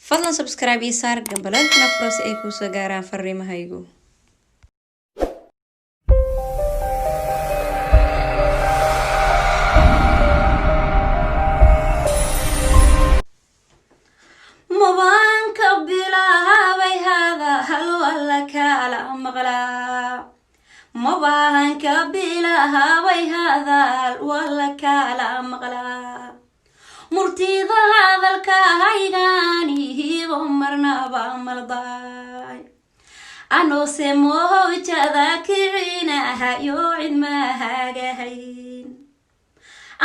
fadlan subscribe iyo saar gambalaalkana furo si ay kuu soo gaaraan fariimahaygu. Mabanka bilaabay hada hal wala kala maqla mabanka bilaabay hada hal wala kala maqla murtida hadalka haygani hibo marnaba malday ano semoo jada kirina hayo idma hagahayn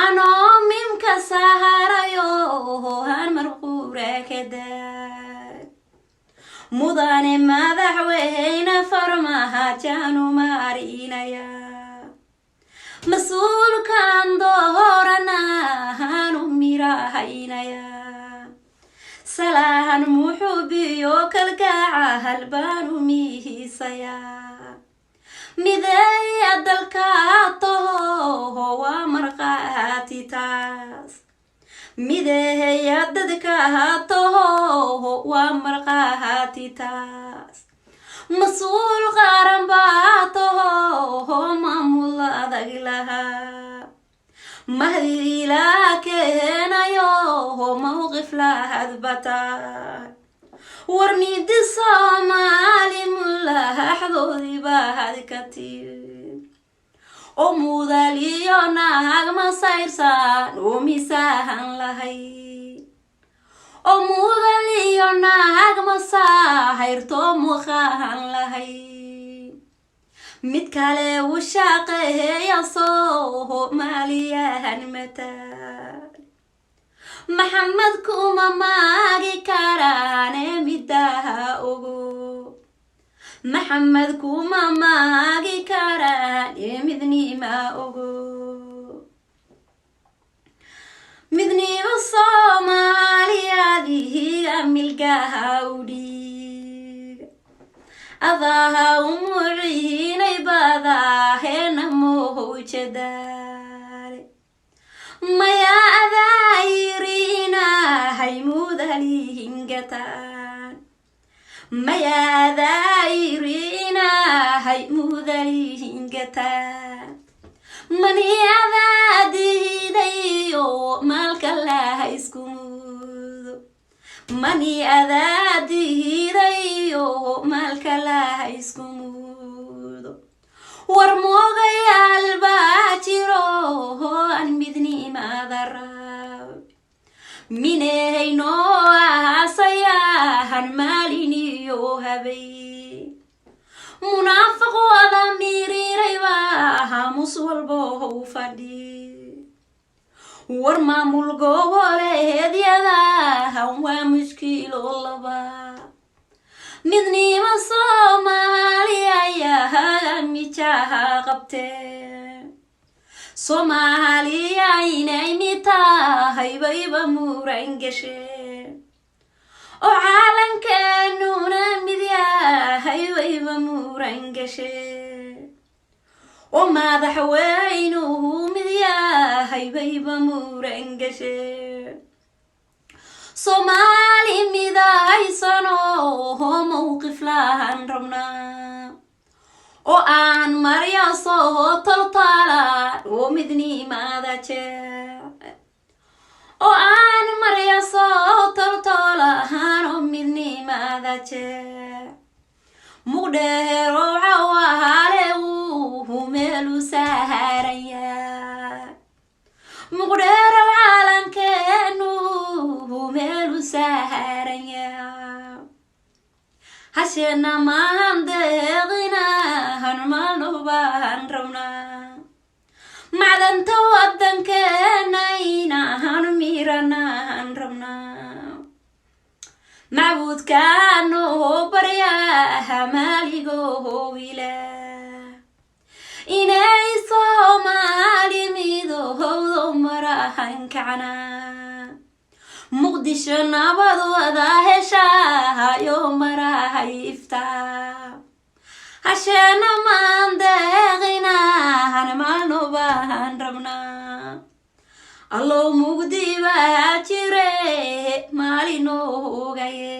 ano mimka saharayo han marqura kada mudane madaxweyne farmaha janu marinaya mas'uulkan doorana hanu mirahaynaya salahan muxubiyo kalgaca halbanu mihisaya midaya dalka toho wa marqaati taas midaya dadka toho wa marqaati taas mas'uul qaran baa toho maamul adag lahaa mahdi ilaa keenayo mawqif lahad bataa warnidi Soomaali mulahaxdoodii bahad ka tiri oo mudaliyo naag masayrsan oo misahan lahayn oo mudaliyo naag masahayrto muqahan lahayn mid kale u shaqeeya Soomaaliyahan matal Maxamed kuma maagi karane midaha ogo Maxamed kuma maagi karane midnima ogo midnima Soomaaliyadihi milgaha udhiig adaha umuciinay badahena mohojadaale maya adaayirina haymudalihingataan maya adaayirina haymudalihingataan mani adaadihidayo maalka laha iskumudo mani adaadihidayo maalka laha iskumudo war moogayaal baa jiro aan midnimada rab minehayno ahasayahan maaliniyo habeen munaafiq wada miriiray baa hamus walbo u fadhi war maamul goboleedyada waa mushkilo laba midnima Soomaaliya ayaa mijaha qabteen Soomaaliya inay mitahay bayba muran gasheen oo caalankeennuna mid yahay bayba muran gasheen oo madaxweynuhu mid yahay bayba muran gasheen Soomaali midaysano mawqif lahan rabnaa oo aan marya soo toltala oo midnimada jecel oo aan marya soo toltala oo midnimada jecel mudheero cawaale uu meelu saharaya mudheero calankeenu meelu saharaya hashena maandeeqina hanmano baan rabnaa macdanta wadankeennayna han miranaan rabnaa macbuudkaano baryaha maaligoho wiilaa inay Soomaali midoodo marahan kacnaa muqdisho nabad wada heshayo marahay iftaa hashena maandeeqina hanmano baan rabnaa allo mugdi baa jire maalin ogaye